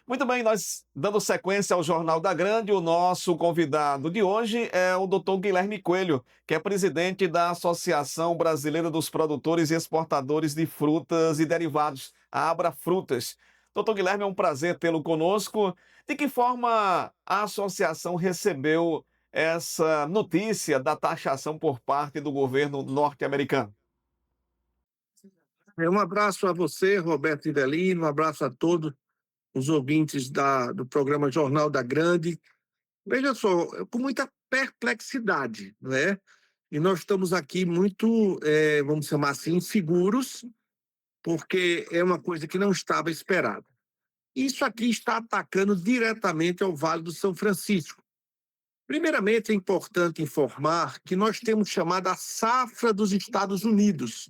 Muito bem, nós dando sequência ao Jornal da Grande, o nosso convidado de hoje é o Dr. Guilherme Coelho, que é presidente da Associação Brasileira dos Produtores e Exportadores de Frutas e Derivados, a Abra Frutas. Dr. Guilherme, é um prazer tê-lo conosco. De que forma a associação recebeu essa notícia da taxação por parte do governo norte-americano? Um abraço a você, Roberto Ivelino, um abraço a todos os ouvintes do programa Jornal da Grande. Veja só, com muita perplexidade, não é? E nós estamos aqui muito, vamos chamar assim, seguros, porque é uma coisa que não estava esperada. Isso aqui está atacando diretamente ao Vale do São Francisco. Primeiramente, é importante informar que nós temos chamada a safra dos Estados Unidos.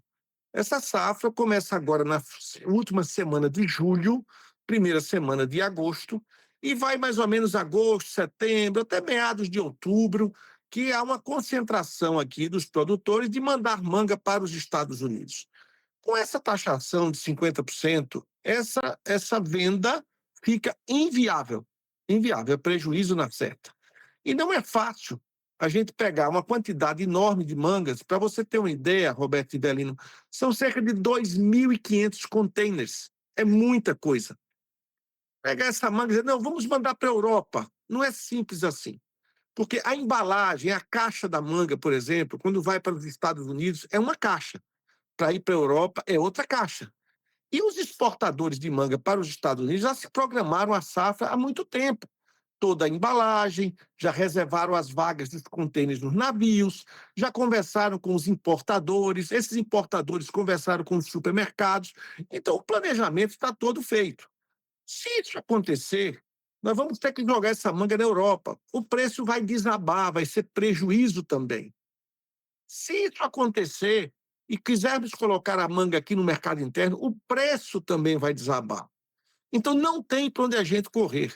Essa safra começa agora na última semana de julho, primeira semana de agosto, e vai mais ou menos agosto, setembro, até meados de outubro, que há uma concentração aqui dos produtores de mandar manga para os Estados Unidos. Com essa taxação de 50%, essa venda fica inviável. Inviável, é prejuízo na certa. E não é fácil a gente pegar uma quantidade enorme de mangas. Para você ter uma ideia, Roberto Ivelino, são cerca de 2.500 containers. É muita coisa. Pegar essa manga e dizer, não, vamos mandar para a Europa. Não é simples assim. Porque a embalagem, a caixa da manga, por exemplo, quando vai para os Estados Unidos, é uma caixa. Para ir para a Europa, é outra caixa. E os exportadores de manga para os Estados Unidos já se programaram a safra há muito tempo. Toda a embalagem, já reservaram as vagas dos contêineres nos navios, já conversaram com os importadores, esses importadores conversaram com os supermercados. Então, o planejamento está todo feito. Se isso acontecer, nós vamos ter que jogar essa manga na Europa. O preço vai desabar, vai ser prejuízo também. Se isso acontecer e quisermos colocar a manga aqui no mercado interno, o preço também vai desabar. Então, não tem para onde a gente correr.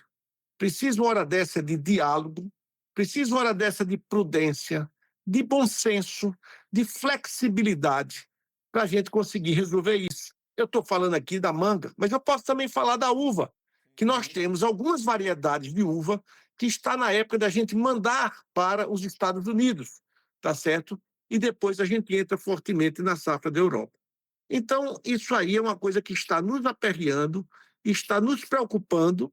Precisa uma hora dessa de diálogo, precisa uma hora dessa de prudência, de bom senso, de flexibilidade, para a gente conseguir resolver isso. Eu estou falando aqui da manga, mas eu posso também falar da uva, que nós temos algumas variedades de uva que está na época da gente mandar para os Estados Unidos, tá certo? E depois a gente entra fortemente na safra da Europa. Então, isso aí é uma coisa que está nos aperreando, está nos preocupando,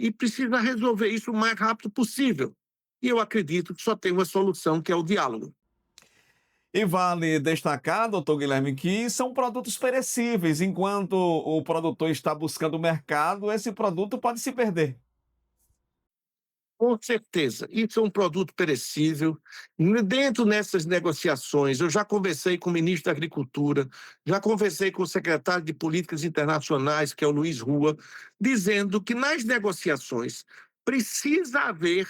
e precisa resolver isso o mais rápido possível. E eu acredito que só tem uma solução, que é o diálogo. E vale destacar, doutor Guilherme, que são produtos perecíveis. Enquanto o produtor está buscando o mercado, esse produto pode se perder. Com certeza, isso é um produto perecível. Dentro dessas negociações, eu já conversei com o ministro da Agricultura, já conversei com o secretário de Políticas Internacionais, que é o Luiz Rua, dizendo que nas negociações precisa haver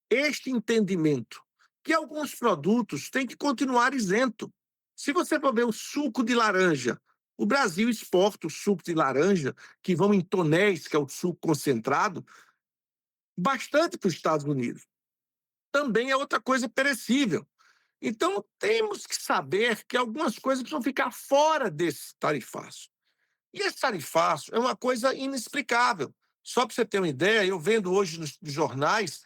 este entendimento, que alguns produtos têm que continuar isento. Se você for ver o suco de laranja, o Brasil exporta o suco de laranja, que vão em tonéis, que é o suco concentrado, bastante para os Estados Unidos. Também é outra coisa perecível. Então, temos que saber que algumas coisas precisam ficar fora desse tarifaço. E esse tarifaço é uma coisa inexplicável. Só para você ter uma ideia, eu vendo hoje nos jornais,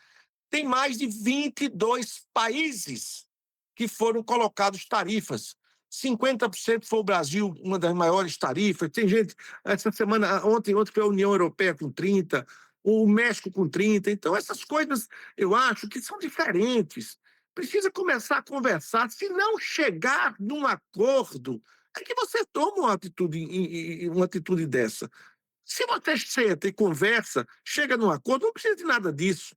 tem mais de 22 países que foram colocados tarifas. 50% foi o Brasil, uma das maiores tarifas. Tem gente, essa semana, ontem foi a União Europeia com 30%, o México com 30%. Então, essas coisas eu acho que são diferentes. Precisa começar a conversar. Se não chegar num acordo, é que você toma uma atitude dessa. Se você senta e conversa, chega num acordo, não precisa de nada disso.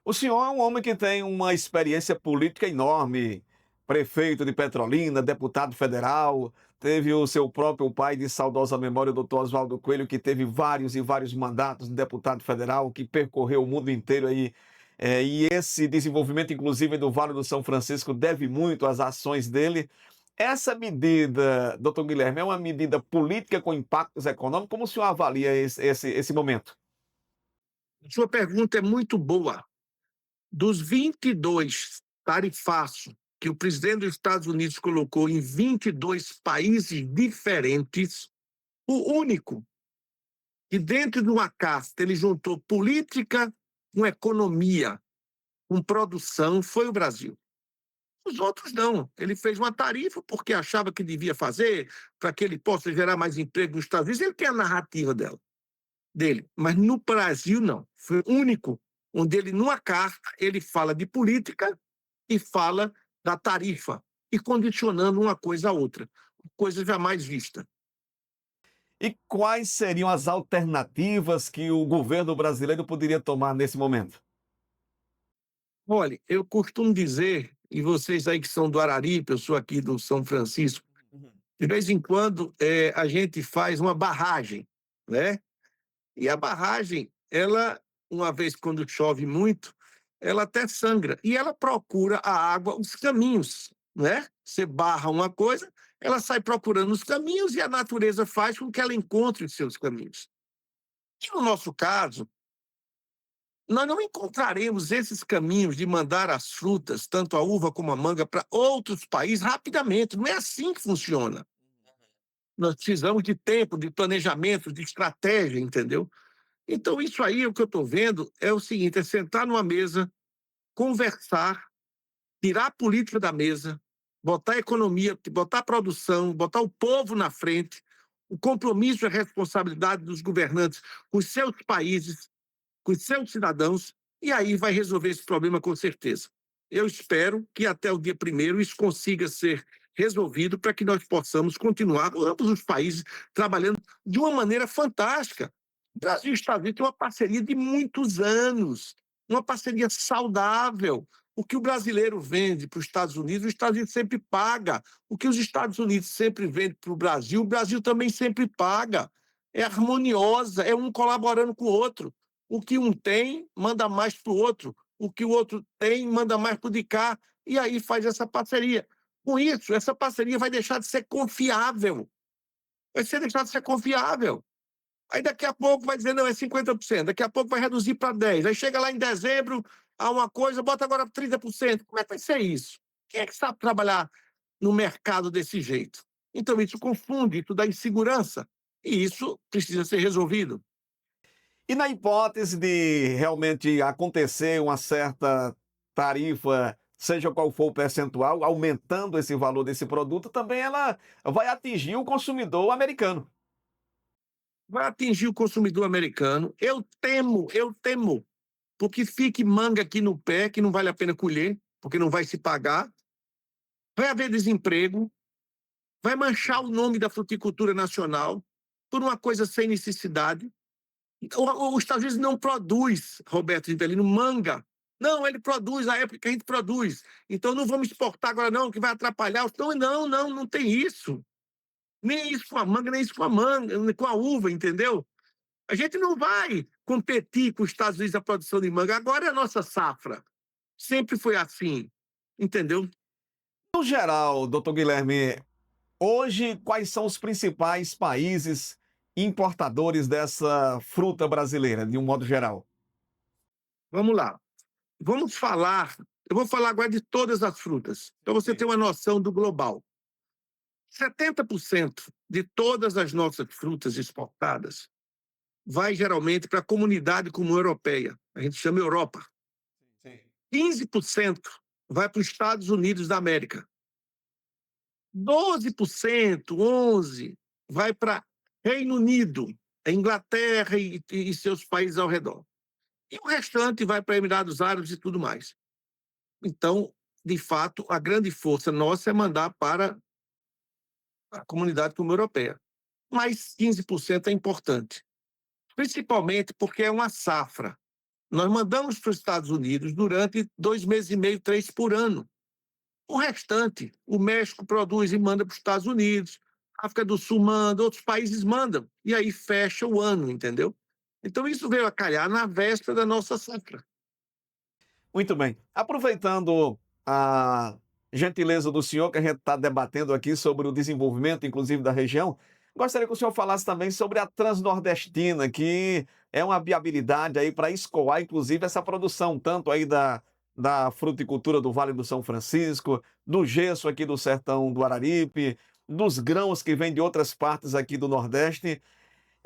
O senhor é um homem que tem uma experiência política enorme. Prefeito de Petrolina, deputado federal, teve o seu próprio pai de saudosa memória, o doutor Oswaldo Coelho, que teve vários e vários mandatos de deputado federal, que percorreu o mundo inteiro aí. E esse desenvolvimento, inclusive, do Vale do São Francisco, deve muito às ações dele. Essa medida, doutor Guilherme, é uma medida política com impactos econômicos? Como o senhor avalia esse momento? Sua pergunta é muito boa. Dos 22 tarifaços que o presidente dos Estados Unidos colocou em 22 países diferentes, o único que dentro de uma casta ele juntou política com economia, com produção, foi o Brasil. Os outros não. Ele fez uma tarifa porque achava que devia fazer para que ele possa gerar mais emprego nos Estados Unidos. Ele tem a narrativa dele. Mas no Brasil, não. Foi o único onde ele, numa carta, ele fala de política e fala da tarifa, e condicionando uma coisa a outra. Coisa jamais vista. E quais seriam as alternativas que o governo brasileiro poderia tomar nesse momento? Olha, eu costumo dizer, e vocês aí que são do Araripe, eu sou aqui do São Francisco, Uhum. de vez em quando a gente faz uma barragem, né? E a barragem, ela, uma vez quando chove muito, ela até sangra. E ela procura a água, os caminhos, né? Você barra uma coisa, ela sai procurando os caminhos e a natureza faz com que ela encontre os seus caminhos. E no nosso caso, nós não encontraremos esses caminhos de mandar as frutas, tanto a uva como a manga, para outros países rapidamente. Não é assim que funciona. Nós precisamos de tempo, de planejamento, de estratégia, entendeu? Então, isso aí, o que eu estou vendo é o seguinte: é sentar numa mesa, conversar, tirar a política da mesa, botar a economia, botar a produção, botar o povo na frente, o compromisso e a responsabilidade dos governantes com os seus países, com os seus cidadãos, e aí vai resolver esse problema com certeza. Eu espero que até o dia 1º isso consiga ser resolvido para que nós possamos continuar, ambos os países, trabalhando de uma maneira fantástica. O Brasil e os Estados Unidos têm uma parceria de muitos anos, uma parceria saudável. O que o brasileiro vende para os Estados Unidos, os Estados Unidos sempre paga. O que os Estados Unidos sempre vende para o Brasil também sempre paga. É harmoniosa, é um colaborando com o outro. O que um tem, manda mais para o outro. O que o outro tem, manda mais para o de cá. E aí faz essa parceria. Com isso, essa parceria vai deixar de ser confiável. Vai ser deixar de ser confiável. Aí daqui a pouco vai dizer, não, é 50%. Daqui a pouco vai reduzir para 10%. Aí chega lá em dezembro, há uma coisa, bota agora 30%. Como é que vai ser isso? Quem é que sabe trabalhar no mercado desse jeito? Então isso confunde, isso dá insegurança. E isso precisa ser resolvido. E na hipótese de realmente acontecer uma certa tarifa, seja qual for o percentual, aumentando esse valor desse produto, também ela vai atingir o consumidor americano. Vai atingir o consumidor americano. Eu temo, porque fique manga aqui no pé, que não vale a pena colher, porque não vai se pagar. Vai haver desemprego, vai manchar o nome da fruticultura nacional por uma coisa sem necessidade. Os Estados Unidos não produz, Roberto Rivelino, manga. Não, ele produz a época que a gente produz. Então não vamos exportar agora não, que vai atrapalhar. Não tem isso. Nem isso com a manga, nem isso com a manga, com a uva, entendeu? A gente não vai competir com os Estados Unidos na produção de manga. Agora é a nossa safra. Sempre foi assim, entendeu? No geral, doutor Guilherme, hoje quais são os principais países importadores dessa fruta brasileira, de um modo geral? Vamos lá. Vamos falar. Eu vou falar agora de todas as frutas, para você ter uma noção do global. 70% de todas as nossas frutas exportadas vai geralmente para a comunidade comum europeia. A gente chama Europa. Sim. 15% vai para os Estados Unidos da América. 12%, 11%, vai para Reino Unido, Inglaterra e seus países ao redor. E o restante vai para Emirados Árabes e tudo mais. Então, de fato, a grande força nossa é mandar para a comunidade comum europeia. Mas 15% é importante, principalmente porque é uma safra. Nós mandamos para os Estados Unidos durante 2 meses e meio, 3 por ano. O restante, o México produz e manda para os Estados Unidos, a África do Sul manda, outros países mandam, e aí fecha o ano, entendeu? Então isso veio a calhar na véspera da nossa safra. Muito bem. Aproveitando a gentileza do senhor, que a gente está debatendo aqui sobre o desenvolvimento, inclusive, da região, gostaria que o senhor falasse também sobre a Transnordestina, que é uma viabilidade aí para escoar, inclusive, essa produção, tanto aí da fruticultura do Vale do São Francisco, do gesso aqui do sertão do Araripe, dos grãos que vêm de outras partes aqui do Nordeste.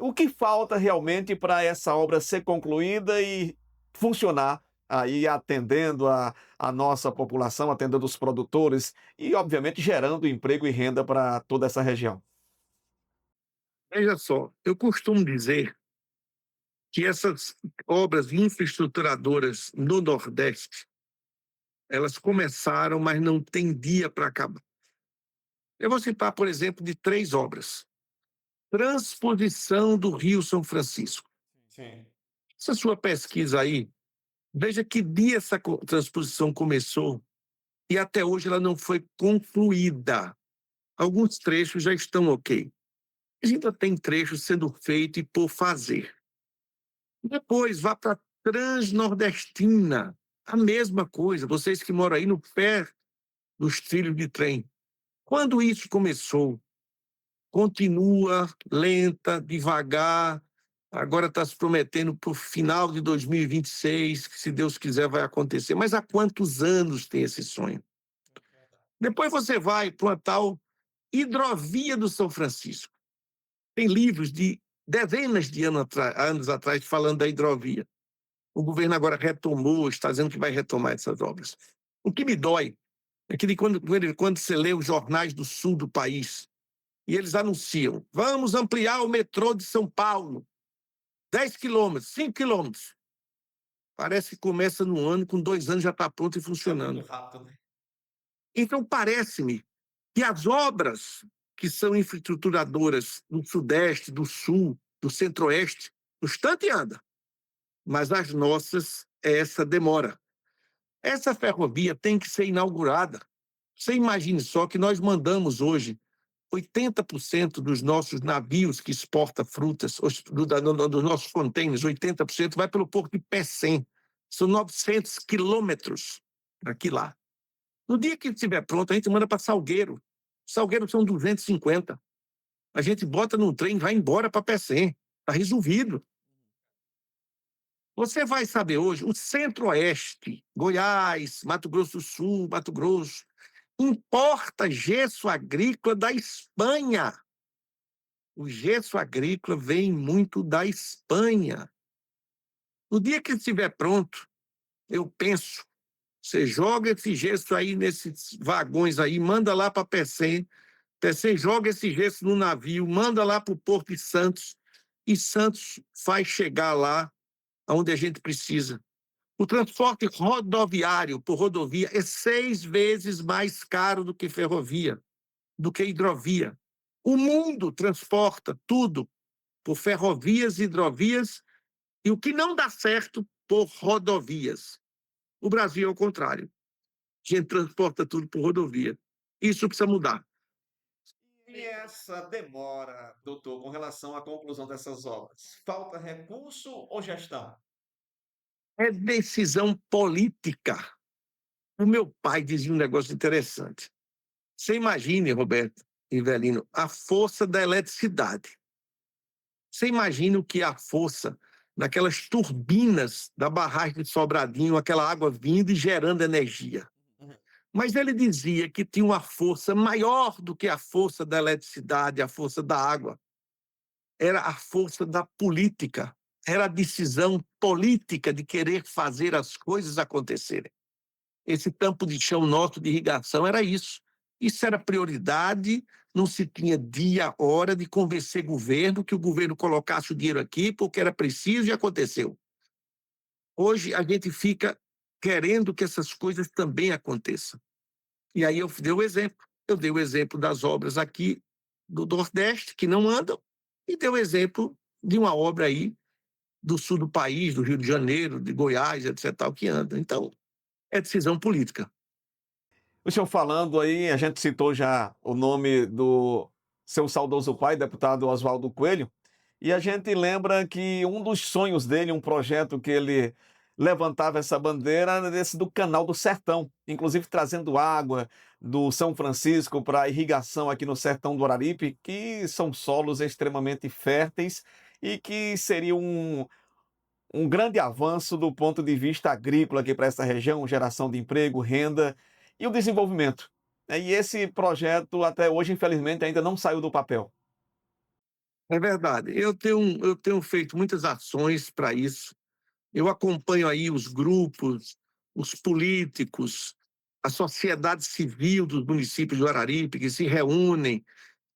O que falta realmente para essa obra ser concluída e funcionar aí atendendo a nossa população, atendendo os produtores e, obviamente, gerando emprego e renda para toda essa região? Veja só, eu costumo dizer que essas obras infraestruturadoras no Nordeste, elas começaram, mas não tem dia para acabar. Eu vou citar, por exemplo, de 3 obras. Transposição do Rio São Francisco. Sim. Essa sua pesquisa aí, veja que dia essa transposição começou e até hoje ela não foi concluída. Alguns trechos já estão ok. Ainda tem trechos sendo feito e por fazer. Depois vá para Transnordestina, a mesma coisa. Vocês que moram aí no pé dos trilhos de trem. Quando isso começou? Continua lenta, devagar. Agora está se prometendo para o final de 2026, que se Deus quiser vai acontecer. Mas há quantos anos tem esse sonho? Depois você vai para uma tal hidrovia do São Francisco. Tem livros de dezenas de anos atrás falando da hidrovia. O governo agora retomou, está dizendo que vai retomar essas obras. O que me dói é que quando você lê os jornais do sul do país, e eles anunciam, vamos ampliar o metrô de São Paulo, 10 quilômetros, 5 quilômetros. Parece que começa no ano, com 2 anos já está pronto e funcionando. Muito rápido, né? Então, parece-me que as obras que são infraestruturadoras do Sudeste, do Sul, do Centro-Oeste, no instante anda, mas as nossas é essa demora. Essa ferrovia tem que ser inaugurada. Você imagine só que nós mandamos hoje 80% dos nossos navios que exportam frutas, dos nossos contêineres, 80% vai pelo porto de Pecém. São 900 quilômetros aqui lá. No dia que estiver pronto, a gente manda para Salgueiro. Salgueiro são 250. A gente bota num trem e vai embora para Pecém. Está resolvido. Você vai saber hoje, o Centro-Oeste, Goiás, Mato Grosso do Sul, Mato Grosso, importa gesso agrícola da Espanha. O gesso agrícola vem muito da Espanha. No dia que estiver pronto, eu penso, você joga esse gesso aí nesses vagões aí, manda lá para Pecém, Pecém joga esse gesso no navio, manda lá para o Porto de Santos, e Santos faz chegar lá onde a gente precisa. O transporte rodoviário por rodovia é 6 vezes mais caro do que ferrovia, do que hidrovia. O mundo transporta tudo por ferrovias e hidrovias e o que não dá certo por rodovias. O Brasil é o contrário. A gente transporta tudo por rodovia. Isso precisa mudar. E essa demora, doutor, com relação à conclusão dessas obras? Falta recurso ou gestão? É decisão política. O meu pai dizia um negócio interessante. Você imagine, Roberto e Velino, a força da eletricidade. Você imagina o que é a força daquelas turbinas da barragem de Sobradinho, aquela água vindo e gerando energia. Uhum. Mas ele dizia que tinha uma força maior do que a força da eletricidade, a força da água. Era a força da política, era a decisão política de querer fazer as coisas acontecerem. Esse campo de chão nosso de irrigação era isso. Isso era prioridade, não se tinha dia, hora de convencer governo que o governo colocasse o dinheiro aqui porque era preciso e aconteceu. Hoje a gente fica querendo que essas coisas também aconteçam. E aí eu dei o exemplo. Eu dei o exemplo das obras aqui do Nordeste, que não andam, e dei o exemplo de uma obra aí do sul do país, do Rio de Janeiro, de Goiás, etc., tal, que anda. Então, é decisão política. O senhor falando aí, a gente citou já o nome do seu saudoso pai, deputado Oswaldo Coelho, e a gente lembra que um dos sonhos dele, um projeto que ele levantava essa bandeira, era desse do Canal do Sertão, inclusive trazendo água do São Francisco para irrigação aqui no sertão do Araripe, que são solos extremamente férteis e que seria um grande avanço do ponto de vista agrícola aqui para essa região, geração de emprego, renda e o desenvolvimento. E esse projeto, até hoje, infelizmente, ainda não saiu do papel. É verdade. Eu tenho feito muitas ações para isso. Eu acompanho aí os grupos, os políticos, a sociedade civil dos municípios do Araripe, que se reúnem,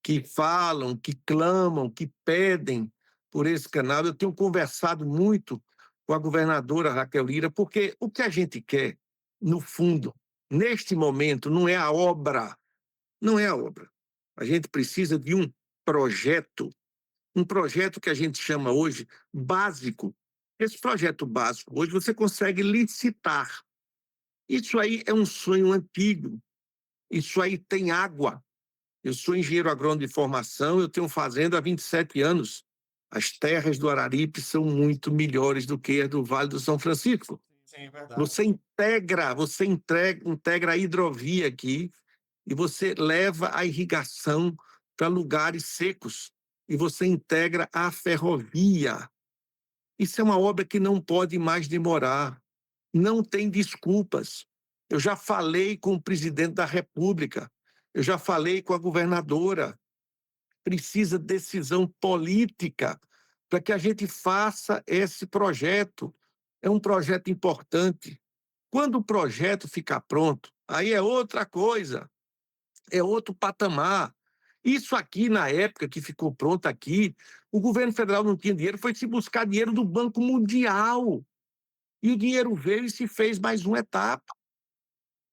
que falam, que clamam, que pedem por esse canal. Eu tenho conversado muito com a governadora Raquel Lira, porque o que a gente quer, no fundo, neste momento, não é a obra, não é a obra. A gente precisa de projeto, um projeto que a gente chama hoje básico. Esse projeto básico, hoje você consegue licitar. Isso aí é um sonho antigo. Isso aí tem água. Eu sou engenheiro agrônomo de formação, eu tenho fazenda há 27 anos. As terras do Araripe são muito melhores do que as do Vale do São Francisco. Sim, é verdade. Você integra a hidrovia aqui e você leva a irrigação para lugares secos e você integra a ferrovia. Isso é uma obra que não pode mais demorar. Não tem desculpas. Eu já falei com o presidente da República, eu já falei com a governadora. Precisa decisão política para que a gente faça esse projeto. É um projeto importante. Quando o projeto ficar pronto, aí é outra coisa, é outro patamar. Isso aqui, na época que ficou pronto aqui, o governo federal não tinha dinheiro, foi se buscar dinheiro do Banco Mundial. E o dinheiro veio e se fez mais uma etapa.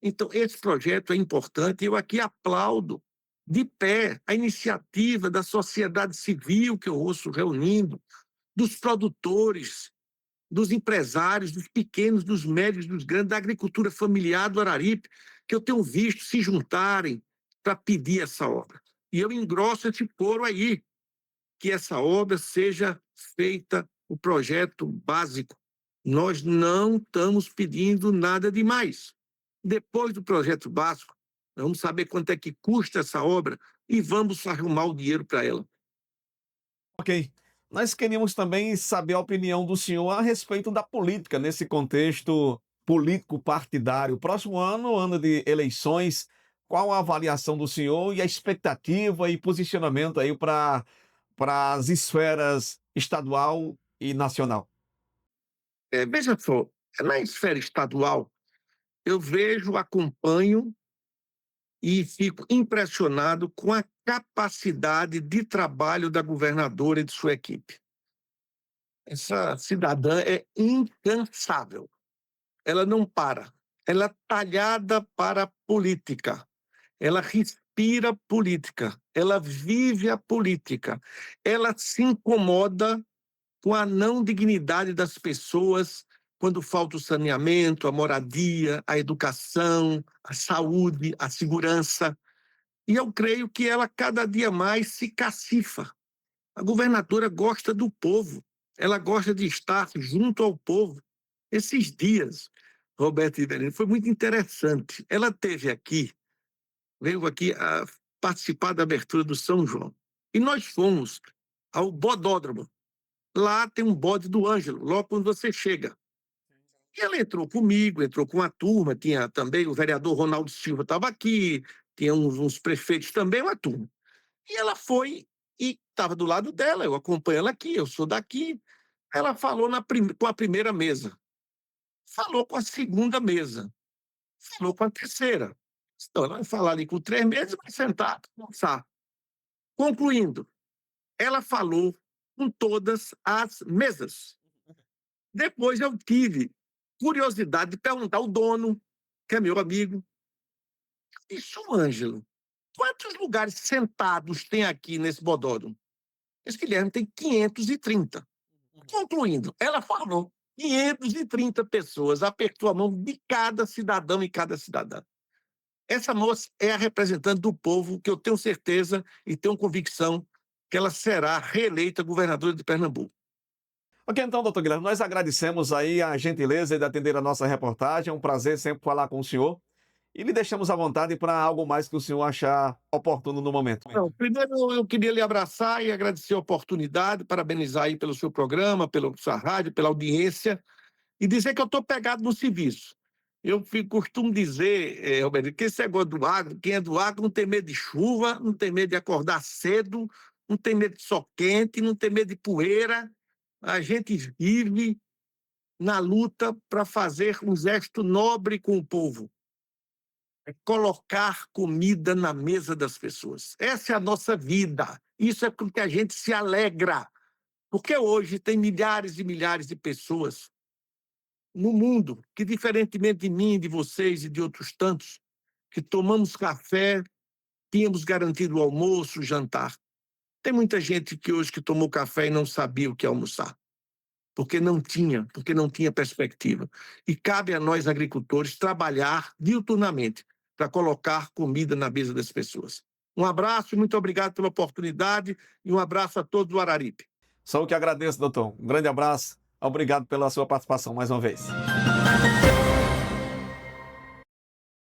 Então, esse projeto é importante, eu aqui aplaudo de pé a iniciativa da sociedade civil que eu ouço reunindo, dos produtores, dos empresários, dos pequenos, dos médios, dos grandes, da agricultura familiar do Araripe, que eu tenho visto se juntarem para pedir essa obra. E eu engrosso esse coro aí, que essa obra seja feita o projeto básico. Nós não estamos pedindo nada demais. Depois do projeto básico, vamos saber quanto é que custa essa obra e vamos arrumar o dinheiro para ela. Ok. Nós queríamos também saber a opinião do senhor a respeito da política nesse contexto político partidário. Próximo ano, ano de eleições, qual a avaliação do senhor e a expectativa e posicionamento aí para as esferas estadual e nacional? Veja só, na esfera estadual, eu vejo, acompanho e fico impressionado com a capacidade de trabalho da governadora e de sua equipe. Essa cidadã é incansável. Ela não para. Ela é talhada para a política. Ela respira política. Ela vive a política. Ela se incomoda com a não dignidade das pessoas quando falta o saneamento, a moradia, a educação, a saúde, a segurança. E eu creio que ela cada dia mais se cacifa. A governadora gosta do povo, ela gosta de estar junto ao povo. Esses dias, Roberto Iverino, foi muito interessante. Ela teve aqui, veio aqui a participar da abertura do São João. E nós fomos ao Bodódromo. Lá tem um bode do Ângelo, logo quando você chega. E ela entrou comigo, entrou com a turma, tinha também o vereador Ronaldo Silva estava aqui, tinha uns prefeitos também, uma turma. E ela foi e estava do lado dela, eu acompanho ela aqui, eu sou daqui. Ela falou com a primeira mesa, falou com a segunda mesa, falou com a terceira. Então, ela vai falar ali com 3 meses, vai sentar, conversar. Concluindo, ela falou com todas as mesas. Depois eu tive curiosidade de perguntar ao dono, que é meu amigo, isso, Ângelo, quantos lugares sentados tem aqui nesse bodódromo? Esse Guilherme tem 530. Concluindo, ela falou 530 pessoas, apertou a mão de cada cidadão e cada cidadã. Essa moça é a representante do povo, que eu tenho certeza e tenho convicção que ela será reeleita governadora de Pernambuco. Ok, então, doutor Guilherme, nós agradecemos aí a gentileza de atender a nossa reportagem. É um prazer sempre falar com o senhor. E lhe deixamos à vontade para algo mais que o senhor achar oportuno no momento. Não, primeiro, eu queria lhe abraçar e agradecer a oportunidade, parabenizar aí pelo seu programa, pela sua rádio, pela audiência, e dizer que eu estou pegado no serviço. Costumo dizer, Roberto, que esse negócio do agro, quem é do agro não tem medo de chuva, não tem medo de acordar cedo, não tem medo de sol quente, não tem medo de poeira. A gente vive na luta para fazer um gesto nobre com o povo, é colocar comida na mesa das pessoas. Essa é a nossa vida. Isso é com que a gente se alegra, porque hoje tem milhares e milhares de pessoas no mundo que, diferentemente de mim, de vocês e de outros tantos, que tomamos café, tínhamos garantido o almoço, o jantar. Tem muita gente que hoje que tomou café e não sabia o que almoçar, porque não tinha perspectiva. E cabe a nós, agricultores, trabalhar diuturnamente para colocar comida na mesa das pessoas. Um abraço, muito obrigado pela oportunidade e um abraço a todos do Araripe. Só o que agradeço, doutor. Um grande abraço. Obrigado pela sua participação mais uma vez.